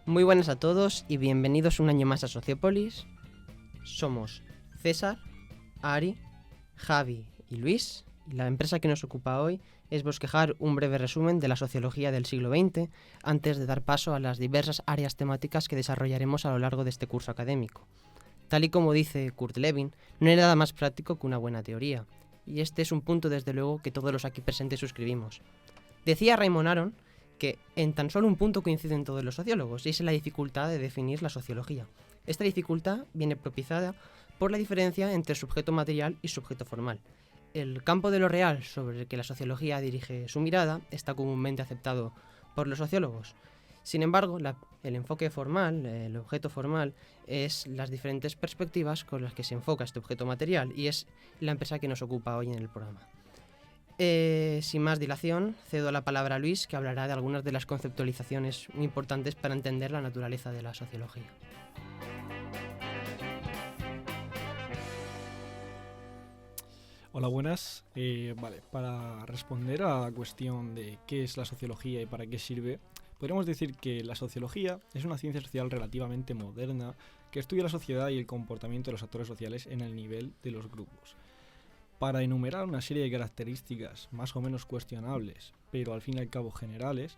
Muy buenas a todos y bienvenidos un año más a Sociopolis. Somos César, Ari, Javi y Luis, y la empresa que nos ocupa hoy es bosquejar un breve resumen de la sociología del siglo XX antes de dar paso a las diversas áreas temáticas que desarrollaremos a lo largo de este curso académico. Tal y como dice Kurt Lewin, no hay nada más práctico que una buena teoría, y este es un punto desde luego que todos los aquí presentes suscribimos. Decía Raymond Aron que en tan solo un punto coinciden todos los sociólogos, y es la dificultad de definir la sociología. Esta dificultad viene propiciada por la diferencia entre sujeto material y sujeto formal. El campo de lo real sobre el que la sociología dirige su mirada está comúnmente aceptado por los sociólogos. Sin embargo, el enfoque formal, el objeto formal, es las diferentes perspectivas con las que se enfoca este objeto material, y es la empresa que nos ocupa hoy en el programa. Sin más dilación, cedo la palabra a Luis, que hablará de algunas de las conceptualizaciones muy importantes para entender la naturaleza de la sociología. Hola, buenas. Para responder a la cuestión de qué es la sociología y para qué sirve, podríamos decir que la sociología es una ciencia social relativamente moderna que estudia la sociedad y el comportamiento de los actores sociales en el nivel de los grupos. Para enumerar una serie de características más o menos cuestionables, pero al fin y al cabo generales,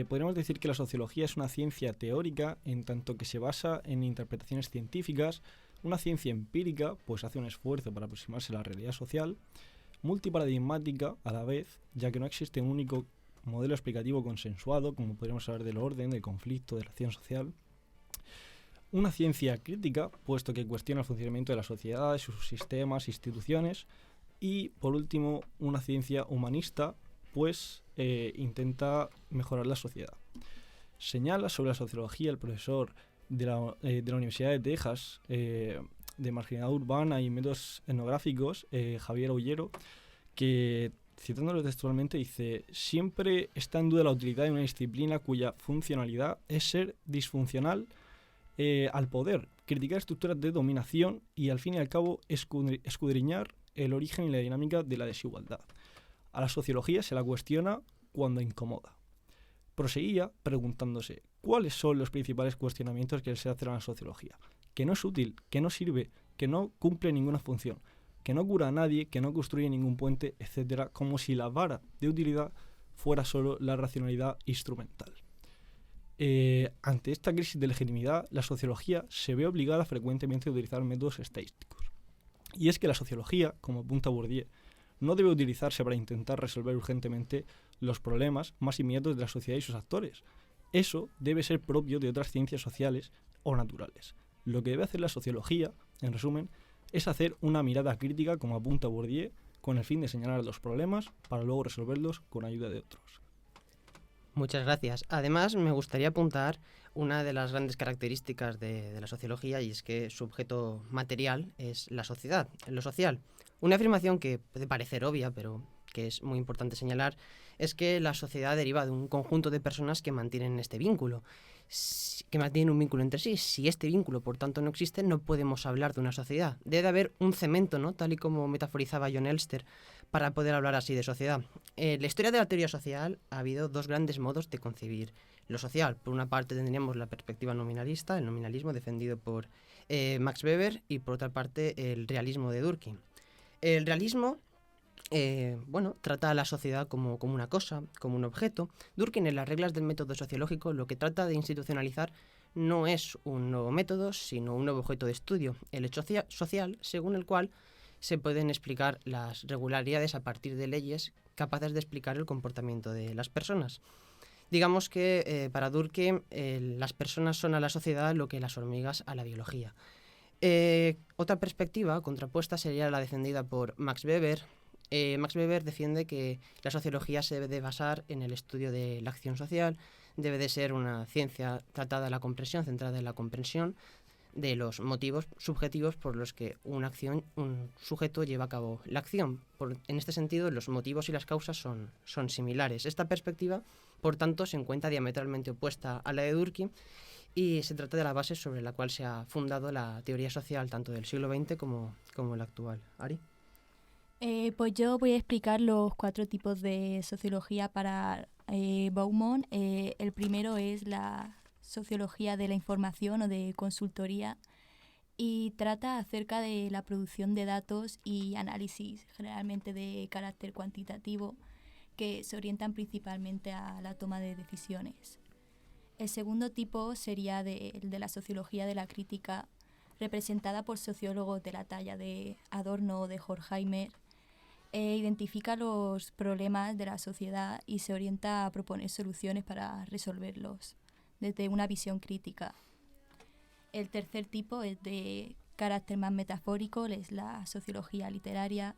podríamos decir que la sociología es una ciencia teórica en tanto que se basa en interpretaciones científicas, una ciencia empírica, pues hace un esfuerzo para aproximarse a la realidad social, multiparadigmática a la vez, ya que no existe un único modelo explicativo consensuado, como podríamos hablar del orden, del conflicto, de la acción social. Una ciencia crítica, puesto que cuestiona el funcionamiento de la sociedad, sus sistemas, instituciones. Y, por último, una ciencia humanista, pues intenta mejorar la sociedad. Señala sobre la sociología el profesor de la Universidad de Texas, de marginalidad urbana y métodos etnográficos, Javier Ollero, que, citándolo textualmente, dice: siempre está en duda la utilidad de una disciplina cuya funcionalidad es ser disfuncional al poder, criticar estructuras de dominación y, al fin y al cabo, escudriñar el origen y la dinámica de la desigualdad. A la sociología se la cuestiona cuando incomoda. Proseguía preguntándose cuáles son los principales cuestionamientos que se hacen a la sociología. Que no es útil, que no sirve, que no cumple ninguna función, que no cura a nadie, que no construye ningún puente, etc., como si la vara de utilidad fuera solo la racionalidad instrumental. Ante esta crisis de legitimidad, la sociología se ve obligada frecuentemente a utilizar métodos estadísticos. Y es que la sociología, como apunta Bourdieu, no debe utilizarse para intentar resolver urgentemente los problemas más inmediatos de la sociedad y sus actores. Eso debe ser propio de otras ciencias sociales o naturales. Lo que debe hacer la sociología, en resumen, es hacer una mirada crítica, como apunta Bourdieu, con el fin de señalar los problemas para luego resolverlos con ayuda de otros. Muchas gracias. Además, me gustaría apuntar una de las grandes características de la sociología, y es que su objeto material es la sociedad, lo social. Una afirmación que puede parecer obvia, pero que es muy importante señalar, es que la sociedad deriva de un conjunto de personas que mantienen este vínculo, que mantienen un vínculo entre sí. Si este vínculo, por tanto, no existe, no podemos hablar de una sociedad. Debe haber un cemento, ¿no?, tal y como metaforizaba John Elster, para poder hablar así de sociedad. En la historia de la teoría social ha habido dos grandes modos de concebir lo social. Por una parte tendríamos la perspectiva nominalista, el nominalismo defendido por Max Weber, y por otra parte el realismo de Durkheim. El realismo trata a la sociedad como una cosa, como un objeto. Durkheim, en las reglas del método sociológico, lo que trata de institucionalizar no es un nuevo método, sino un nuevo objeto de estudio, el hecho social, según el cual se pueden explicar las regularidades a partir de leyes capaces de explicar el comportamiento de las personas. Digamos que para Durkheim las personas son a la sociedad lo que las hormigas a la biología. Otra perspectiva contrapuesta sería la defendida por Max Weber. Max Weber defiende que la sociología se debe de basar en el estudio de la acción social, debe de ser una ciencia tratada en la comprensión, centrada en la comprensión de los motivos subjetivos por los que una acción, un sujeto lleva a cabo la acción. En este sentido, los motivos y las causas son similares. Esta perspectiva, por tanto, se encuentra diametralmente opuesta a la de Durkheim, y se trata de la base sobre la cual se ha fundado la teoría social tanto del siglo XX como la actual. ¿Ari? Pues yo voy a explicar los 4 tipos de sociología para Bauman. El primero es la sociología de la información o de consultoría y trata acerca de la producción de datos y análisis generalmente de carácter cuantitativo que se orientan principalmente a la toma de decisiones. El segundo tipo sería el de la sociología de la crítica, representada por sociólogos de la talla de Adorno o de Horkheimer. Identifica los problemas de la sociedad y se orienta a proponer soluciones para resolverlos desde una visión crítica. El tercer tipo es de carácter más metafórico, es la sociología literaria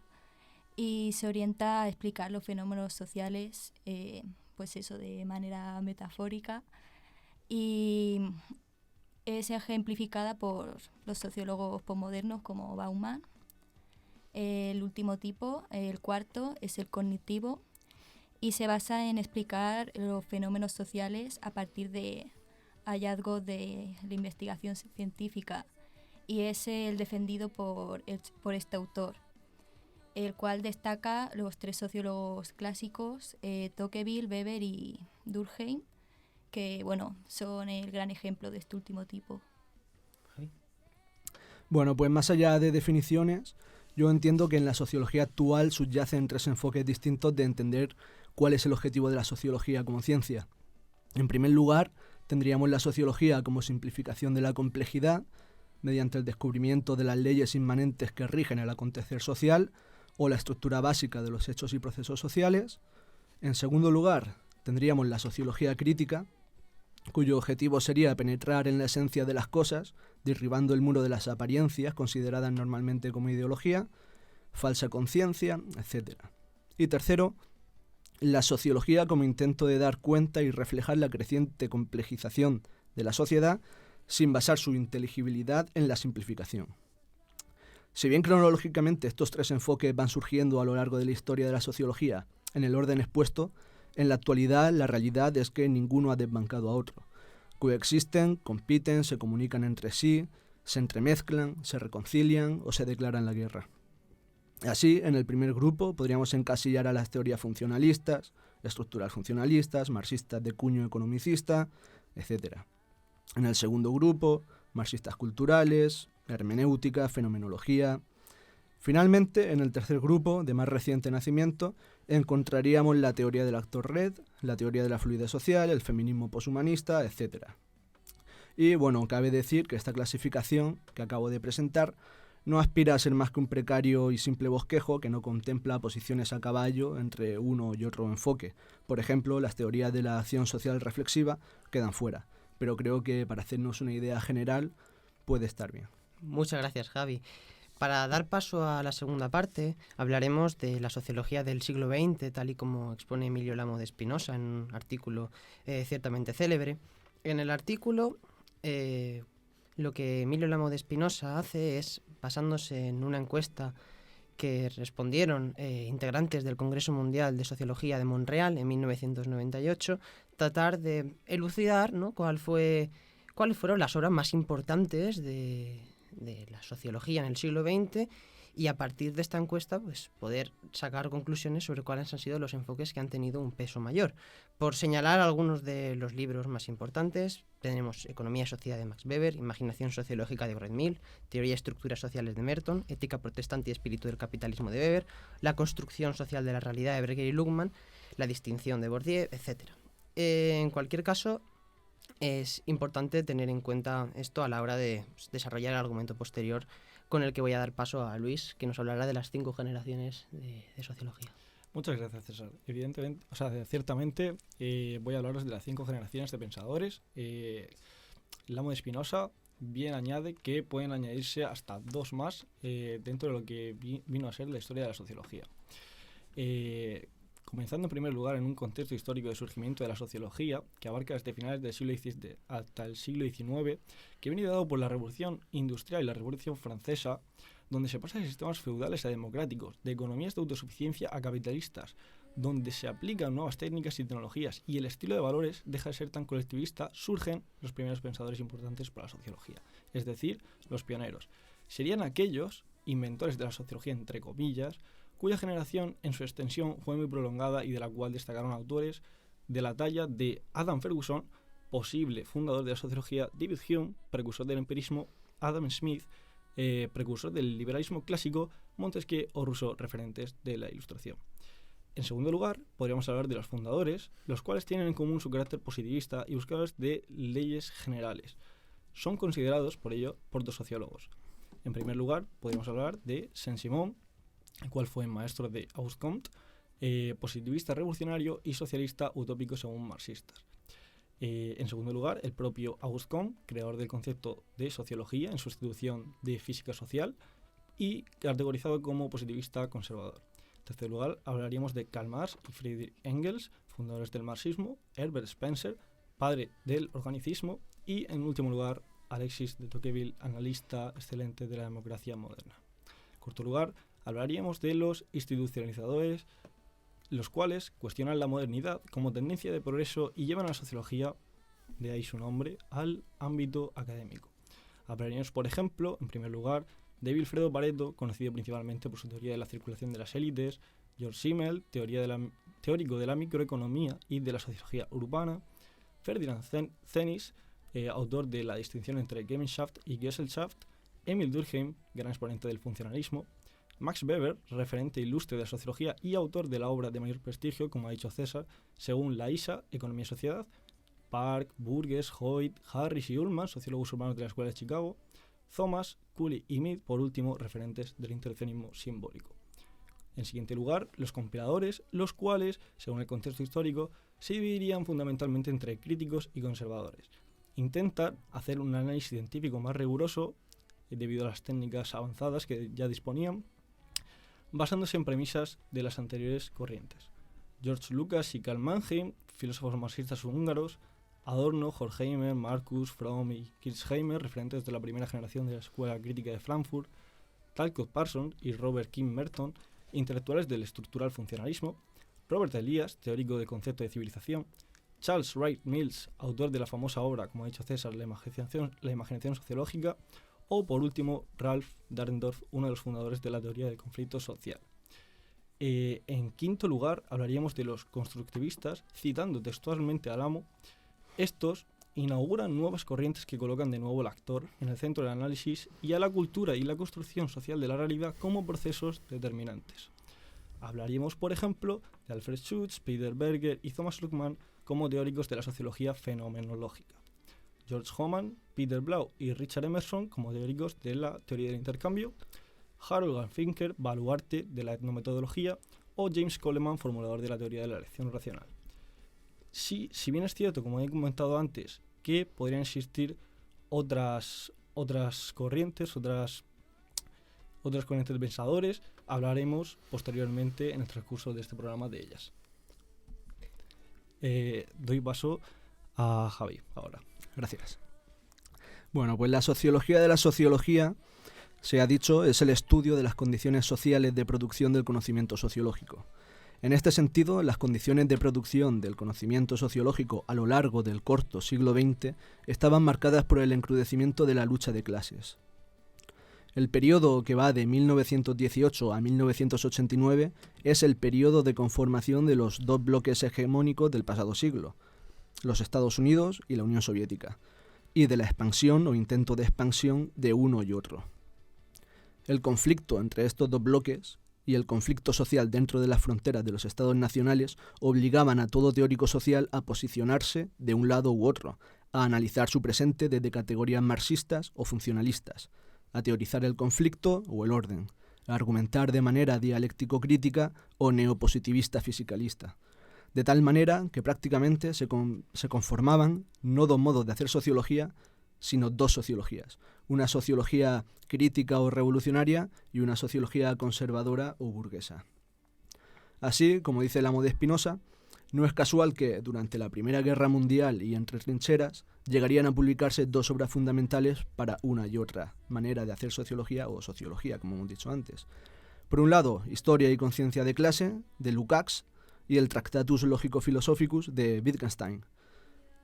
y se orienta a explicar los fenómenos sociales, pues eso, de manera metafórica, y es ejemplificada por los sociólogos posmodernos como Bauman. El último tipo, el cuarto, es el cognitivo y se basa en explicar los fenómenos sociales a partir de hallazgos de la investigación científica, y es el defendido por este autor, el cual destaca los tres sociólogos clásicos, Tocqueville, Weber y Durkheim, que bueno, son el gran ejemplo de este último tipo. Bueno, pues más allá de definiciones, yo entiendo que en la sociología actual subyacen tres enfoques distintos de entender cuál es el objetivo de la sociología como ciencia. En primer lugar, tendríamos la sociología como simplificación de la complejidad, mediante el descubrimiento de las leyes inmanentes que rigen el acontecer social o la estructura básica de los hechos y procesos sociales. En segundo lugar, tendríamos la sociología crítica, cuyo objetivo sería penetrar en la esencia de las cosas, derribando el muro de las apariencias consideradas normalmente como ideología, falsa conciencia, etc. Y tercero, la sociología como intento de dar cuenta y reflejar la creciente complejización de la sociedad sin basar su inteligibilidad en la simplificación. Si bien cronológicamente estos tres enfoques van surgiendo a lo largo de la historia de la sociología en el orden expuesto, en la actualidad la realidad es que ninguno ha desbancado a otro. Coexisten, compiten, se comunican entre sí, se entremezclan, se reconcilian o se declaran la guerra. Así, en el primer grupo podríamos encasillar a las teorías funcionalistas, estructuras funcionalistas, marxistas de cuño economicista, etc. En el segundo grupo, marxistas culturales, hermenéutica, fenomenología. Finalmente, en el tercer grupo, de más reciente nacimiento, encontraríamos la teoría del actor red, la teoría de la fluidez social, el feminismo poshumanista, etc. Y bueno, cabe decir que esta clasificación que acabo de presentar no aspira a ser más que un precario y simple bosquejo que no contempla posiciones a caballo entre uno y otro enfoque. Por ejemplo, las teorías de la acción social reflexiva quedan fuera, pero creo que para hacernos una idea general puede estar bien. Muchas gracias, Javi. Para dar paso a la segunda parte, hablaremos de la sociología del siglo XX, tal y como expone Emilio Lamo de Espinosa en un artículo ciertamente célebre. En el artículo, lo que Emilio Lamo de Espinosa hace es, basándose en una encuesta que respondieron integrantes del Congreso Mundial de Sociología de Montreal en 1998, tratar de elucidar, ¿no?, cuáles fueron las obras más importantes de la sociología en el siglo XX, y a partir de esta encuesta pues poder sacar conclusiones sobre cuáles han sido los enfoques que han tenido un peso mayor. Por señalar algunos de los libros más importantes, tenemos Economía y Sociedad de Max Weber, Imaginación sociológica de Brett Mill, Teoría y estructuras sociales de Merton, Ética protestante y espíritu del capitalismo de Weber, La construcción social de la realidad de Berger y Luhmann, La distinción de Bourdieu, etc. En cualquier caso, es importante tener en cuenta esto a la hora de desarrollar el argumento posterior, con el que voy a dar paso a Luis, que nos hablará de las 5 generaciones de sociología. Muchas gracias, César. Evidentemente, ciertamente voy a hablaros de las 5 generaciones de pensadores. Lamo de Espinosa bien añade que pueden añadirse hasta 2 más dentro de lo que vino a ser la historia de la sociología. Comenzando en primer lugar en un contexto histórico de surgimiento de la sociología que abarca desde finales del siglo XVII hasta el siglo XIX, que viene dado por la Revolución Industrial y la Revolución Francesa, donde se pasa de sistemas feudales a democráticos, de economías de autosuficiencia a capitalistas, donde se aplican nuevas técnicas y tecnologías y el estilo de valores deja de ser tan colectivista, surgen los primeros pensadores importantes para la sociología, es decir, los pioneros. Serían aquellos inventores de la sociología, entre comillas, cuya generación en su extensión fue muy prolongada y de la cual destacaron autores de la talla de Adam Ferguson, posible fundador de la sociología, David Hume, precursor del empirismo, Adam Smith, precursor del liberalismo clásico, Montesquieu o Rousseau, referentes de la Ilustración. En segundo lugar, podríamos hablar de los fundadores, los cuales tienen en común su carácter positivista y buscadores de leyes generales. Son considerados, por ello, por dos sociólogos. En primer lugar, podríamos hablar de Saint-Simon, el cual fue maestro de Auguste Comte, positivista revolucionario y socialista utópico según marxistas. En segundo lugar, el propio Auguste Comte, creador del concepto de sociología en sustitución de física social y categorizado como positivista conservador. En tercer lugar, hablaríamos de Karl Marx y Friedrich Engels, fundadores del marxismo, Herbert Spencer, padre del organicismo, y en último lugar, Alexis de Tocqueville, analista excelente de la democracia moderna. En cuarto lugar, hablaríamos de los institucionalizadores, los cuales cuestionan la modernidad como tendencia de progreso y llevan a la sociología, de ahí su nombre, al ámbito académico. Hablaríamos, por ejemplo, en primer lugar, de Vilfredo Pareto, conocido principalmente por su teoría de la circulación de las élites, George Simmel, teórico de la microeconomía y de la sociología urbana, Ferdinand Tönnies, autor de la distinción entre Gemeinschaft y Gesellschaft, Emil Durkheim, gran exponente del funcionalismo, Max Weber, referente ilustre de la sociología y autor de la obra de mayor prestigio, como ha dicho César, según la ISA, Economía y Sociedad, Park, Burgess, Hoyt, Harris y Ullman, sociólogos urbanos de la Escuela de Chicago, Thomas, Cooley y Mead, por último, referentes del interaccionismo simbólico. En siguiente lugar, los compiladores, los cuales, según el contexto histórico, se dividirían fundamentalmente entre críticos y conservadores. Intentan hacer un análisis científico más riguroso, debido a las técnicas avanzadas que ya disponían, basándose en premisas de las anteriores corrientes. George Lucas y Karl Mannheim, filósofos marxistas húngaros, Adorno, Horkheimer, Marcus, Fromm y Kirchheimer, referentes de la primera generación de la Escuela Crítica de Frankfurt, Talcott Parsons y Robert Kim Merton, intelectuales del estructural funcionalismo, Robert Elias, teórico del concepto de civilización, Charles Wright Mills, autor de la famosa obra, como ha dicho César, La imaginación sociológica, o por último Ralph Dahrendorf, uno de los fundadores de la teoría del conflicto social. En quinto lugar, hablaríamos de los constructivistas, citando textualmente al Amo. Estos inauguran nuevas corrientes que colocan de nuevo al actor en el centro del análisis y a la cultura y la construcción social de la realidad como procesos determinantes. Hablaríamos, por ejemplo, de Alfred Schutz, Peter Berger y Thomas Luckmann como teóricos de la sociología fenomenológica. George Hohmann, Peter Blau y Richard Emerson como teóricos de la teoría del intercambio, Harold Garfinkel, baluarte de la etnometodología, o James Coleman, formulador de la teoría de la elección racional. Si bien es cierto, como he comentado antes, que podrían existir otras corrientes, otras corrientes de pensadores, hablaremos posteriormente en el transcurso de este programa de ellas. Doy paso a Javi ahora. Gracias. Bueno, pues la sociología de la sociología, se ha dicho, es el estudio de las condiciones sociales de producción del conocimiento sociológico. En este sentido, las condiciones de producción del conocimiento sociológico a lo largo del corto siglo XX estaban marcadas por el encrudecimiento de la lucha de clases. El periodo que va de 1918 a 1989 es el periodo de conformación de los dos bloques hegemónicos del pasado siglo, los Estados Unidos y la Unión Soviética, y de la expansión o intento de expansión de uno y otro. El conflicto entre estos dos bloques y el conflicto social dentro de las fronteras de los estados nacionales obligaban a todo teórico social a posicionarse de un lado u otro, a analizar su presente desde categorías marxistas o funcionalistas, a teorizar el conflicto o el orden, a argumentar de manera dialéctico-crítica o neopositivista fisicalista, de tal manera que prácticamente se conformaban no dos modos de hacer sociología, sino dos sociologías, una sociología crítica o revolucionaria y una sociología conservadora o burguesa. Así, como dice el Amo de Spinoza, no es casual que durante la Primera Guerra Mundial y entre trincheras llegarían a publicarse dos obras fundamentales para una y otra manera de hacer sociología o sociología, como hemos dicho antes. Por un lado, Historia y conciencia de clase, de Lukács, y el Tractatus Logico-Philosophicus de Wittgenstein.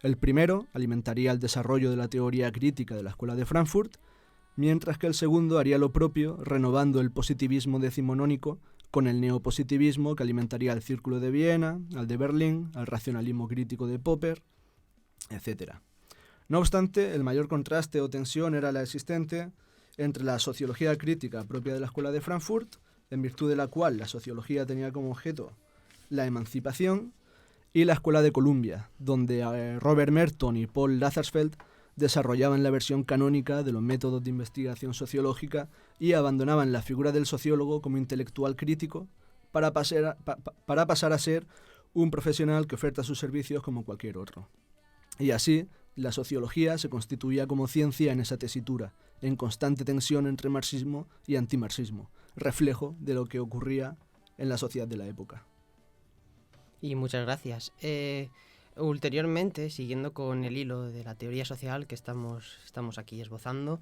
El primero alimentaría el desarrollo de la teoría crítica de la Escuela de Frankfurt, mientras que el segundo haría lo propio, renovando el positivismo decimonónico con el neopositivismo que alimentaría al Círculo de Viena, al de Berlín, al racionalismo crítico de Popper etc. No obstante, el mayor contraste o tensión era la existente entre la sociología crítica propia de la Escuela de Frankfurt, en virtud de la cual la sociología tenía como objeto la emancipación, y la Escuela de Columbia, donde Robert Merton y Paul Lazarsfeld desarrollaban la versión canónica de los métodos de investigación sociológica y abandonaban la figura del sociólogo como intelectual crítico para pasar a ser un profesional que oferta sus servicios como cualquier otro. Y así, la sociología se constituía como ciencia en esa tesitura, en constante tensión entre marxismo y antimarxismo, reflejo de lo que ocurría en la sociedad de la época. Y muchas gracias. Ulteriormente, siguiendo con el hilo de la teoría social que estamos aquí esbozando,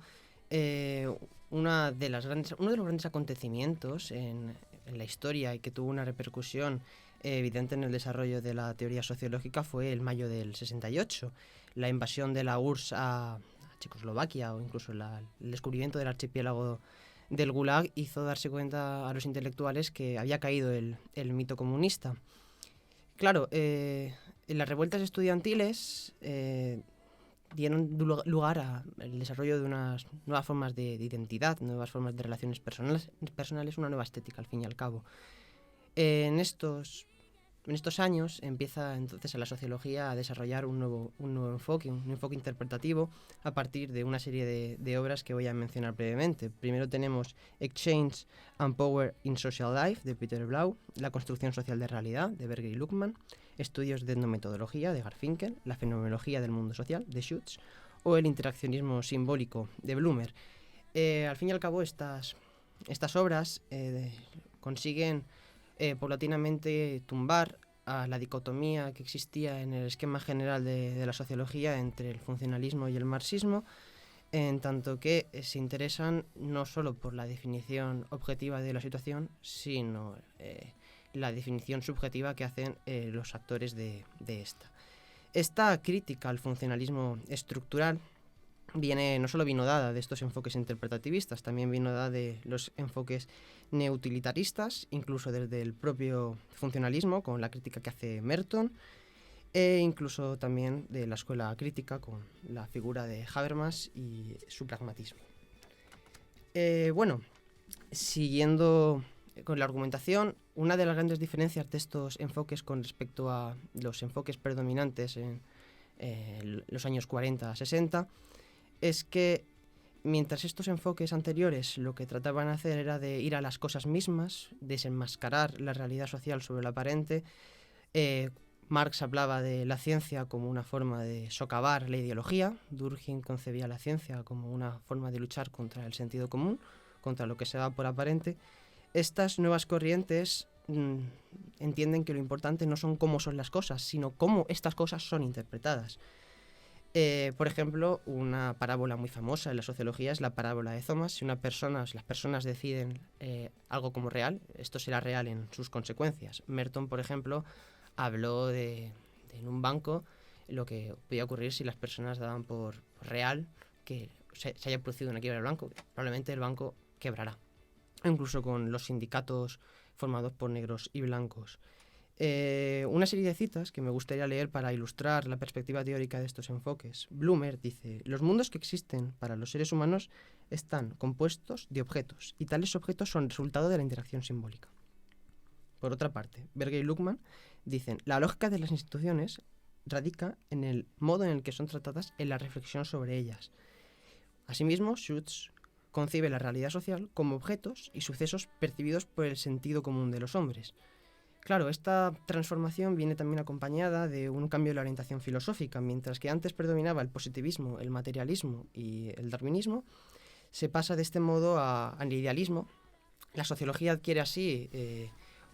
uno de los grandes acontecimientos en la historia y que tuvo una repercusión evidente en el desarrollo de la teoría sociológica fue el mayo del 68, la invasión de la URSS a Checoslovaquia, o incluso el descubrimiento del archipiélago del Gulag hizo darse cuenta a los intelectuales que había caído el mito comunista. Claro, las revueltas estudiantiles dieron lugar al desarrollo de unas nuevas formas de identidad, nuevas formas de relaciones personales, una nueva estética, al fin y al cabo. En estos años empieza entonces a la sociología a desarrollar un nuevo enfoque, un enfoque interpretativo a partir de una serie de obras que voy a mencionar brevemente. Primero tenemos Exchange and Power in Social Life, de Peter Blau, La construcción social de realidad, de Berger y Luckmann, Estudios de etnometodología, de Garfinkel, La fenomenología del mundo social, de Schutz, o El interaccionismo simbólico, de Blumer. Al fin y al cabo, estas obras consiguen paulatinamente tumbar a la dicotomía que existía en el esquema general de la sociología entre el funcionalismo y el marxismo, en tanto que se interesan no solo por la definición objetiva de la situación, sino la definición subjetiva que hacen los actores de esta. Esta crítica al funcionalismo estructural no solo vino dada de estos enfoques interpretativistas, también vino dada de los enfoques neutilitaristas, incluso desde el propio funcionalismo, con la crítica que hace Merton, e incluso también de la escuela crítica, con la figura de Habermas y su pragmatismo. Siguiendo con la argumentación, una de las grandes diferencias de estos enfoques con respecto a los enfoques predominantes en los años 40-60 es que mientras estos enfoques anteriores lo que trataban de hacer era de ir a las cosas mismas, desenmascarar la realidad social sobre lo aparente, Marx hablaba de la ciencia como una forma de socavar la ideología, Durkheim concebía la ciencia como una forma de luchar contra el sentido común, contra lo que se da por aparente. Estas nuevas corrientes entienden que lo importante no son cómo son las cosas, sino cómo estas cosas son interpretadas. Por ejemplo, una parábola muy famosa en la sociología es la parábola de Thomas. Si las personas deciden algo como real, esto será real en sus consecuencias. Merton, por ejemplo, habló de en un banco lo que podía ocurrir si las personas daban por real que se haya producido una quiebra del banco. Probablemente el banco quebrará. Incluso con los sindicatos formados por negros y blancos. Una serie de citas que me gustaría leer para ilustrar la perspectiva teórica de estos enfoques. Blumer dice: los mundos que existen para los seres humanos están compuestos de objetos, y tales objetos son resultado de la interacción simbólica. Por otra parte, Berger y Luckmann dicen: la lógica de las instituciones radica en el modo en el que son tratadas, en la reflexión sobre ellas. Asimismo, Schutz concibe la realidad social como objetos y sucesos percibidos por el sentido común de los hombres. Claro, esta transformación viene también acompañada de un cambio de la orientación filosófica. Mientras que antes predominaba el positivismo, el materialismo y el darwinismo, se pasa de este modo al idealismo. La sociología adquiere así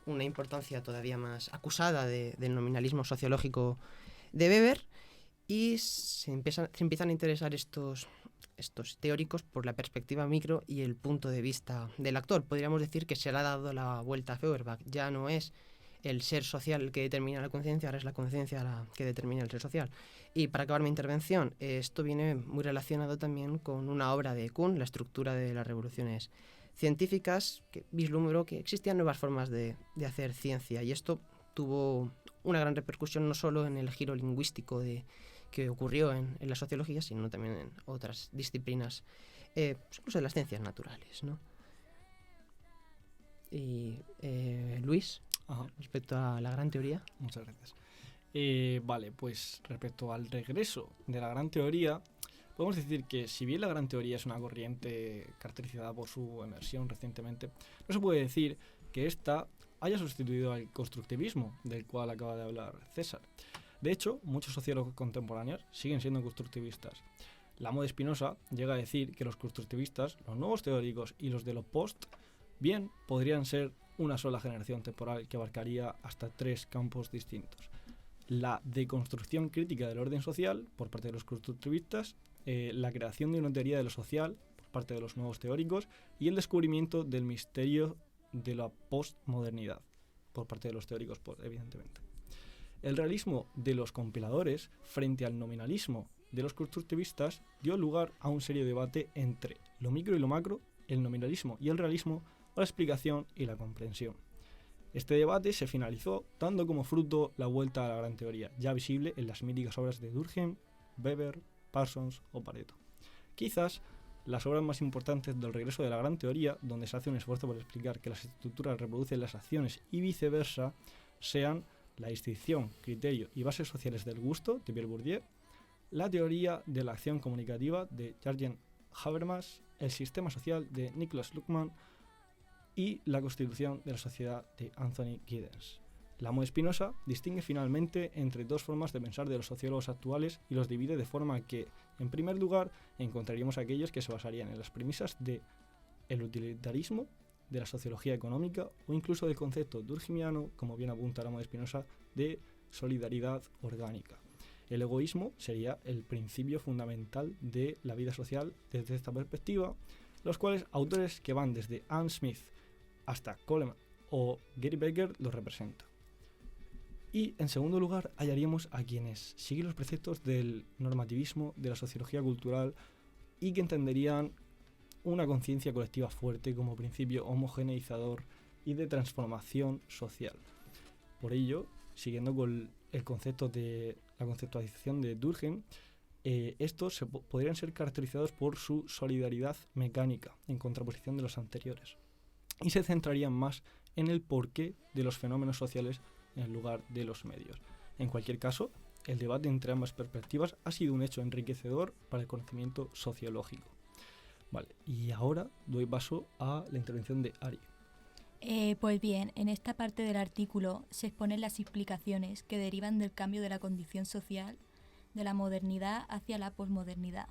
una importancia todavía más acusada del nominalismo sociológico de Weber, y se empiezan a interesar estos teóricos por la perspectiva micro y el punto de vista del actor. Podríamos decir que se le ha dado la vuelta a Feuerbach. Ya no es el ser social el que determina la conciencia, ahora es la conciencia la que determina el ser social. Y para acabar mi intervención, esto viene muy relacionado también con una obra de Kuhn, La estructura de las revoluciones científicas, que vislumbró que existían nuevas formas de hacer ciencia, y esto tuvo una gran repercusión no solo en el giro lingüístico que ocurrió en la sociología, sino también en otras disciplinas, pues incluso en las ciencias naturales, ¿no? Y Luis, Ajá. respecto a la gran teoría. Muchas gracias. Vale, pues respecto al regreso de la gran teoría, podemos decir que si bien la gran teoría es una corriente caracterizada por su emersión recientemente, no se puede decir que ésta haya sustituido al constructivismo del cual acaba de hablar César. De hecho, muchos sociólogos contemporáneos siguen siendo constructivistas. Lamo de Spinoza llega a decir que los constructivistas, los nuevos teóricos y los de los post, bien podrían ser una sola generación temporal que abarcaría hasta 3 campos distintos. La deconstrucción crítica del orden social por parte de los constructivistas, la creación de una teoría de lo social por parte de los nuevos teóricos y el descubrimiento del misterio de la postmodernidad por parte de los teóricos, evidentemente. El realismo de los compiladores frente al nominalismo de los constructivistas dio lugar a un serio debate entre lo micro y lo macro, el nominalismo y el realismo, o la explicación y la comprensión. Este debate se finalizó dando como fruto la vuelta a la gran teoría, ya visible en las míticas obras de Durkheim, Weber, Parsons o Pareto. Quizás las obras más importantes del regreso de la gran teoría, donde se hace un esfuerzo por explicar que las estructuras reproducen las acciones y viceversa, sean la distinción, criterio y bases sociales del gusto, de Pierre Bourdieu, la teoría de la acción comunicativa, de Jürgen Habermas, el sistema social, de Niklas Luhmann, y la constitución de la sociedad, de Anthony Giddens. Lamo de Spinoza distingue finalmente entre 2 formas de pensar de los sociólogos actuales y los divide de forma que, en primer lugar, encontraríamos aquellos que se basarían en las premisas de el utilitarismo, de la sociología económica o incluso del concepto durkheimiano, como bien apunta Lamo de Spinoza, de solidaridad orgánica. El egoísmo sería el principio fundamental de la vida social desde esta perspectiva, los cuales autores que van desde Adam Smith hasta Coleman o Gary Becker los representan. Y en segundo lugar hallaríamos a quienes siguen los preceptos del normativismo, de la sociología cultural y que entenderían una conciencia colectiva fuerte como principio homogeneizador y de transformación social. Por ello, siguiendo con el concepto de la conceptualización de Durkheim, estos podrían ser caracterizados por su solidaridad mecánica, en contraposición de los anteriores, y se centrarían más en el porqué de los fenómenos sociales en lugar de los medios. En cualquier caso, el debate entre ambas perspectivas ha sido un hecho enriquecedor para el conocimiento sociológico. Vale, y ahora doy paso a la intervención de Ari. Pues bien, en esta parte del artículo se exponen las explicaciones que derivan del cambio de la condición social de la modernidad hacia la posmodernidad.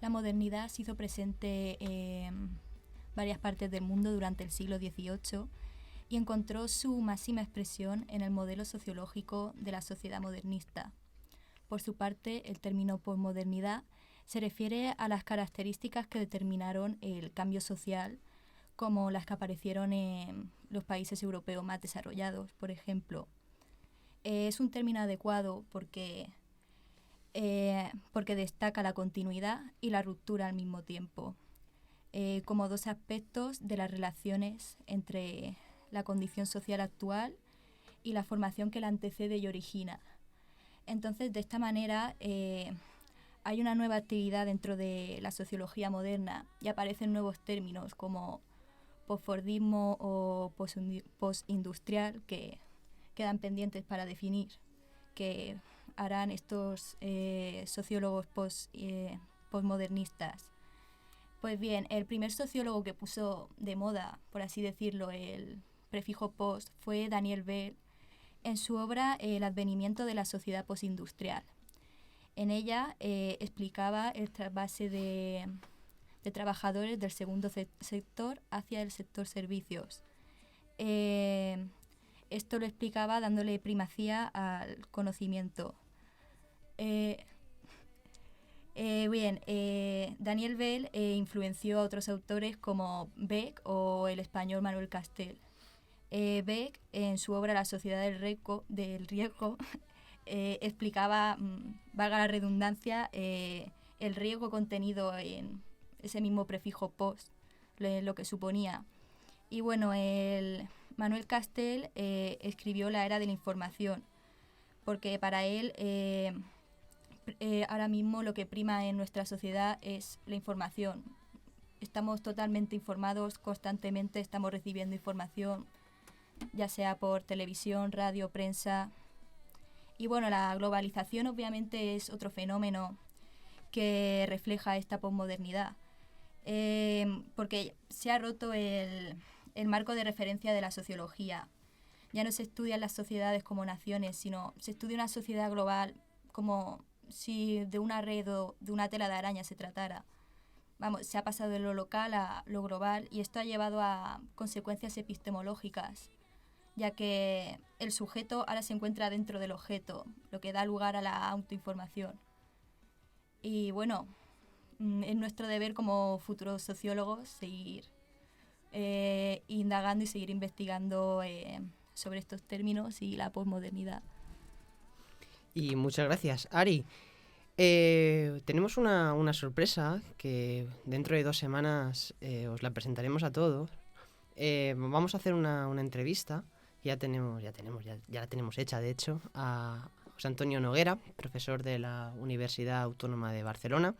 La modernidad se hizo presente en varias partes del mundo durante el siglo XVIII y encontró su máxima expresión en el modelo sociológico de la sociedad modernista. Por su parte, el término posmodernidad se refiere a las características que determinaron el cambio social, como las que aparecieron en los países europeos más desarrollados, por ejemplo. Es un término adecuado porque destaca la continuidad y la ruptura al mismo tiempo, como 2 aspectos de las relaciones entre la condición social actual y la formación que la antecede y origina. Entonces, de esta manera, hay una nueva actividad dentro de la sociología moderna y aparecen nuevos términos como posfordismo o postindustrial que quedan pendientes para definir, que harán estos sociólogos posmodernistas. Pues bien, el primer sociólogo que puso de moda, por así decirlo, el prefijo post fue Daniel Bell en su obra El advenimiento de la sociedad postindustrial. En ella explicaba el trasvase de trabajadores del segundo sector hacia el sector servicios. Esto lo explicaba dándole primacía al conocimiento. Daniel Bell influenció a otros autores como Beck o el español Manuel Castel. Beck, en su obra La sociedad del riesgo, explicaba, valga la redundancia, el riesgo contenido en ese mismo prefijo post, lo que suponía. Y bueno, Manuel Castel escribió La era de la información, porque para él ahora mismo lo que prima en nuestra sociedad es la información. Estamos totalmente informados constantemente, estamos recibiendo información, ya sea por televisión, radio, prensa. Y bueno, la globalización obviamente es otro fenómeno que refleja esta posmodernidad, porque se ha roto el marco de referencia de la sociología. Ya no se estudian las sociedades como naciones, sino se estudia una sociedad global como si de una red o de una tela de araña se tratara. Vamos, se ha pasado de lo local a lo global y esto ha llevado a consecuencias epistemológicas, ya que el sujeto ahora se encuentra dentro del objeto, lo que da lugar a la autoinformación. Y bueno, es nuestro deber como futuros sociólogos seguir indagando y seguir investigando sobre estos términos y la posmodernidad. Y muchas gracias, Ari. Tenemos una sorpresa que dentro de 2 semanas os la presentaremos a todos. Vamos a hacer una entrevista. Ya la tenemos hecha, de hecho, a José Antonio Noguera, profesor de la Universidad Autónoma de Barcelona.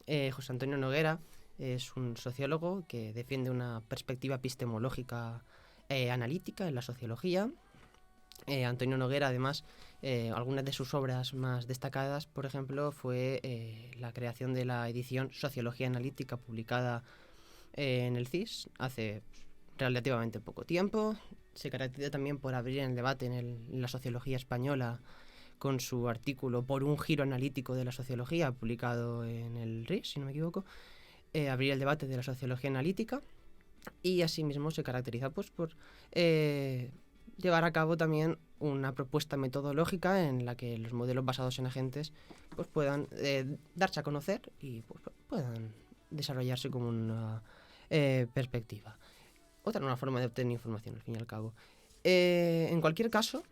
José Antonio Noguera es un sociólogo que defiende una perspectiva epistemológica analítica en la sociología. Antonio Noguera, además, algunas de sus obras más destacadas, por ejemplo, fue la creación de la edición Sociología Analítica, publicada en el CIS hace relativamente poco tiempo. Se caracteriza también por abrir el debate en la sociología española con su artículo Por un giro analítico de la sociología, publicado en el RIS, si no me equivoco. Abrir el debate de la sociología analítica, y asimismo se caracteriza pues por llevar a cabo también una propuesta metodológica en la que los modelos basados en agentes pues puedan darse a conocer y pues, puedan desarrollarse como una perspectiva. Una forma de obtener información, al fin y al cabo. En cualquier caso,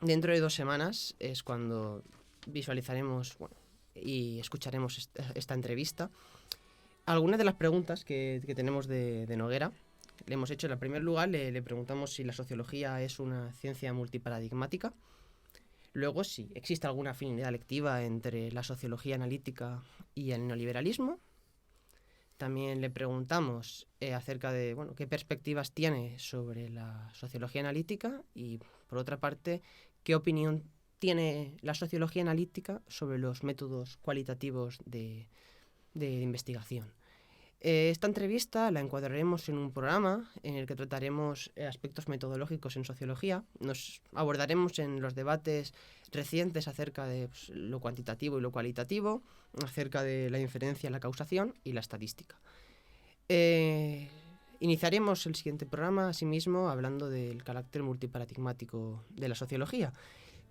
dentro de 2 semanas es cuando visualizaremos y escucharemos esta entrevista. Algunas de las preguntas que tenemos de Noguera le hemos hecho. En primer lugar, le preguntamos si la sociología es una ciencia multiparadigmática. Luego, si existe alguna afinidad lectiva entre la sociología analítica y el neoliberalismo. También le preguntamos acerca de qué perspectivas tiene sobre la sociología analítica y, por otra parte, qué opinión tiene la sociología analítica sobre los métodos cualitativos de investigación. Esta entrevista la encuadraremos en un programa en el que trataremos aspectos metodológicos en sociología. Nos abordaremos en los debates recientes acerca de lo cuantitativo y lo cualitativo, acerca de la inferencia, la causación y la estadística. Iniciaremos el siguiente programa, asimismo, hablando del carácter multiparadigmático de la sociología,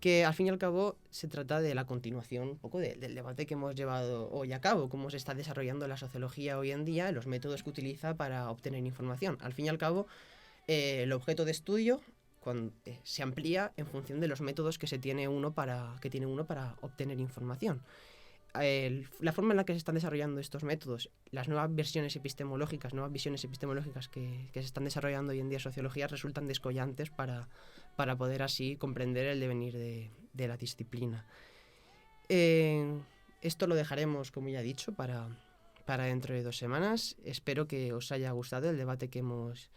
que al fin y al cabo se trata de la continuación un poco del debate que hemos llevado hoy a cabo, cómo se está desarrollando la sociología hoy en día, los métodos que utiliza para obtener información. Al fin y al cabo, el objeto de estudio se amplía en función de los métodos que tiene uno para obtener información. La forma en la que se están desarrollando estos métodos, las nuevas visiones epistemológicas que se están desarrollando hoy en día en sociología resultan descollantes para poder así comprender el devenir de la disciplina. Esto lo dejaremos, como ya he dicho, para dentro de 2 semanas. Espero que os haya gustado el debate que hemos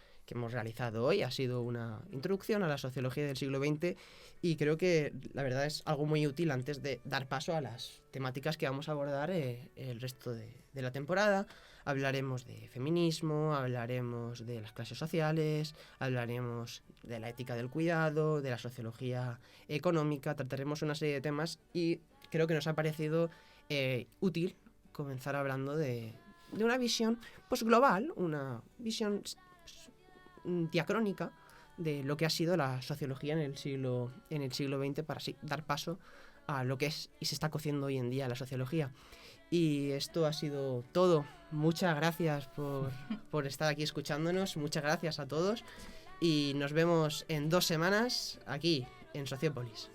realizado hoy. Ha sido una introducción a la sociología del siglo XX y creo que la verdad es algo muy útil antes de dar paso a las temáticas que vamos a abordar el resto de la temporada. Hablaremos de feminismo, hablaremos de las clases sociales, hablaremos de la ética del cuidado, de la sociología económica, trataremos una serie de temas y creo que nos ha parecido útil comenzar hablando de una visión pues global, una visión diacrónica de lo que ha sido la sociología en el siglo XX para así dar paso a lo que es y se está cociendo hoy en día la sociología. Y esto ha sido todo. Muchas gracias por estar aquí escuchándonos, muchas gracias a todos y nos vemos en 2 semanas aquí en Sociópolis.